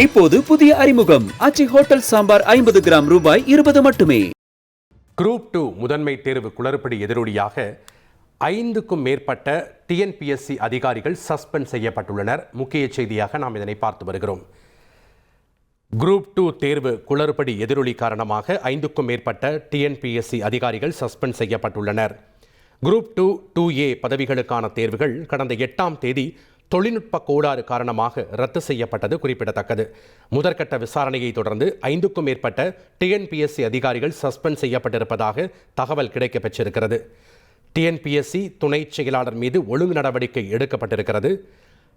இப்போது புதிய அறிமுகம் ஆச்சி ஹோட்டல் சாம்பார் 50 கிராம் ரூபாய் 20 மட்டுமே. குரூப் 2 முதன்மை தேர்வு குளறுபடி எதிரொலியாக 5க்கும் மேற்பட்ட டிஎன்பிஎஸ்சி அதிகாரிகள் சஸ்பெண்ட் செய்யப்பட்டுள்ளனர். முக்கிய செய்தியாக நாம் இதனை பார்த்து வருகிறோம். குரூப் 2 தேர்வு குளறுபடி எதிரொலி காரணமாக 5க்கும் மேற்பட்ட டிஎன்பிஎஸ்சி அதிகாரிகள் சஸ்பெண்ட் செய்யப்பட்டுள்ளனர். குரூப் 2 2A பதவிகளுக்கான தேர்வுகள் கடந்த 8ஆம் தேதி தொழில்நுட்ப கோளாறு காரணமாக ரத்து செய்யப்பட்டது குறிப்பிடத்தக்கது. முதற்கட்ட விசாரணையை தொடர்ந்து 5க்கும் மேற்பட்ட டிஎன்பிஎஸ்சி அதிகாரிகள் சஸ்பெண்ட் செய்யப்பட்டிருப்பதாக தகவல் கிடைக்கப் பெற்றிருக்கிறது. டிஎன்பிஎஸ்சி துணை செயலாளர் மீது ஒழுங்கு நடவடிக்கை எடுக்கப்பட்டிருக்கிறது.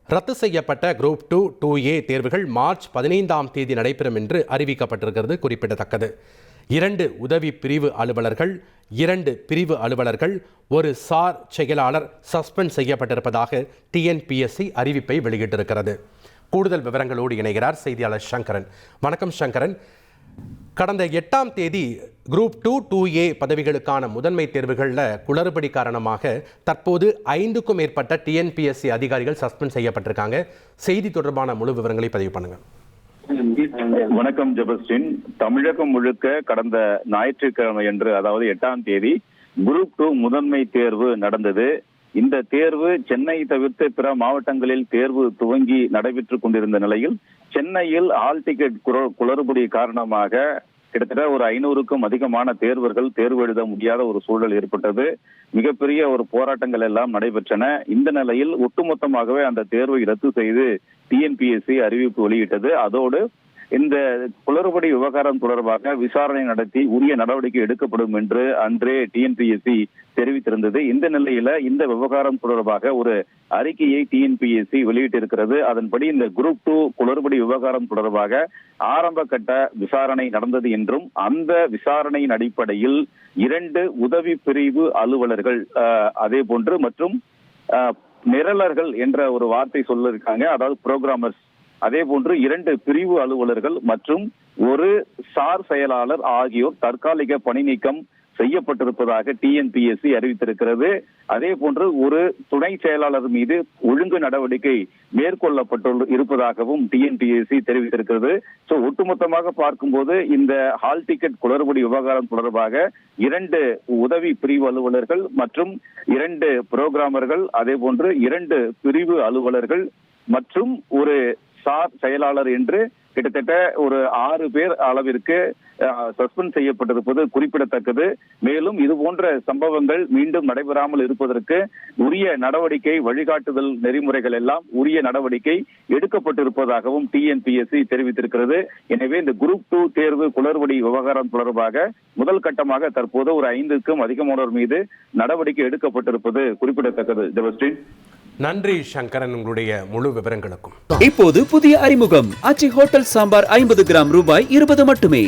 ரத்து செய்யப்பட்ட குரூப் 2 2A தேர்வுகள் மார்ச் 15ஆம் தேதி நடைபெறும் என்று அறிவிக்கப்பட்டிருக்கிறது குறிப்பிடத்தக்கது. 2 உதவி பிரிவு அலுவலர்கள், 2 பிரிவு அலுவலர்கள், ஒரு சார் செயலாளர் சஸ்பெண்ட் செய்யப்பட்டிருப்பதாக டிஎன்பிஎஸ்சி அறிவிப்பை வெளியிட்டிருக்கிறது. கூடுதல் விவரங்களோடு இணைகிறார் செய்தியாளர் சங்கரன். வணக்கம் சங்கரன். கடந்த 8ஆம் தேதி குரூப் 2 2A பதவிகளுக்கான முதன்மை தேர்வுகளில் குளறுபடி காரணமாக தற்போது 5க்கும் மேற்பட்ட டிஎன்பிஎஸ்சி அதிகாரிகள் சஸ்பெண்ட் செய்யப்பட்டிருக்காங்க. செய்தி தொடர்பான முழு விவரங்களை பதிவு பண்ணுங்க. வணக்கம் ஜெபஸ்டின். தமிழகம் முழுக்க கடந்த ஞாயிற்றுக்கிழமை என்று, அதாவது 8ஆம் தேதி குரூப் 2 முதன்மை தேர்வு நடந்தது. இந்த தேர்வு சென்னை தவிர்த்து பிற மாவட்டங்களில் தேர்வு துவங்கி நடைபெற்றுக் கொண்டிருந்த நிலையில் சென்னையில் ஹால் டிக்கெட் குளறுபடி காரணமாக கிட்டத்தட்ட ஒரு 500க்கும் அதிகமான தேர்வர்கள் தேர்வு எழுத முடியாத ஒரு சூழல் ஏற்பட்டது. மிகப்பெரிய ஒரு போராட்டங்கள் எல்லாம் நடைபெற்றன. இந்த நிலையில் ஒட்டுமொத்தமாகவே அந்த தேர்வை ரத்து செய்து டிஎன்பிஎஸ்சி அறிவிப்பு வெளியிட்டது. அதோடு இந்த குளறுபடி விவகாரம் தொடர்பாக விசாரணை நடத்தி உரிய நடவடிக்கை எடுக்கப்படும் என்று அன்றே டிஎன்பிஎஸ்சி தெரிவித்திருந்தது. இந்த நிலையில இந்த விவகாரம் தொடர்பாக ஒரு அறிக்கையை டிஎன்பிஎஸ்சி வெளியிட்டிருக்கிறது. அதன்படி இந்த குரூப் 2 குளறுபடி விவகாரம் தொடர்பாக ஆரம்ப கட்ட விசாரணை நடந்தது என்றும் அந்த விசாரணையின் அடிப்படையில் 2 உதவி பிரிவு அலுவலர்கள் அதே போன்று மற்றும் நிரலர்கள் என்ற ஒரு வார்த்தை சொல்லிருக்காங்க, அதாவது புரோகிராமர்ஸ், அதே போன்று 2 பிரிவு அலுவலர்கள் மற்றும் ஒரு சார் செயலாளர் ஆகியோர் தற்காலிக பணி நீக்கம் செய்யப்பட்டிருப்பதாக டிஎன்பிஎஸ்சி அறிவித்திருக்கிறது. அதே போன்று ஒரு துணை செயலாளர் மீது ஒழுங்கு நடவடிக்கை மேற்கொள்ளப்பட்டு இருப்பதாகவும் டிஎன்பிஎஸ்சி தெரிவித்திருக்கிறது. ஒட்டுமொத்தமாக பார்க்கும்போது இந்த ஹால் டிக்கெட் குளறுபடி விவகாரம் தொடர்பாக 2 உதவி பிரிவு அலுவலர்கள் மற்றும் 2 புரோகிராமர்கள், அதே போன்று 2 பிரிவு அலுவலர்கள் மற்றும் ஒரு சார் செயலாளர் என்று கிட்டத்தட்ட ஒரு 6 பேர் அளவிற்கு சஸ்பெண்ட் செய்யப்பட்டிருப்பது குறிப்பிடத்தக்கது. மேலும் இது போன்ற சம்பவங்கள் மீண்டும் நடைபெறாமல் இருப்பதற்கு உரிய நடவடிக்கை, வழிகாட்டுதல் நெறிமுறைகள் எல்லாம் உரிய நடவடிக்கை எடுக்கப்பட்டிருப்பதாகவும் டிஎன்பிஎஸ்சி தெரிவித்திருக்கிறது. எனவே இந்த குரூப் 2 தேர்வு குளறுபடி விவகாரம் தொடர்பாக முதல் கட்டமாக தற்போது ஒரு 5க்கும் அதிகமானோர் மீது நடவடிக்கை எடுக்கப்பட்டிருப்பது குறிப்பிடத்தக்கது. ஜெபஸ்டின், நன்றி சங்கரன், உங்களுடைய முழு விவரங்களுக்கும். இப்போது புதிய அறிமுகம் ஆச்சி ஹோட்டல் சாம்பார் 50 கிராம் ரூபாய் 20 மட்டுமே.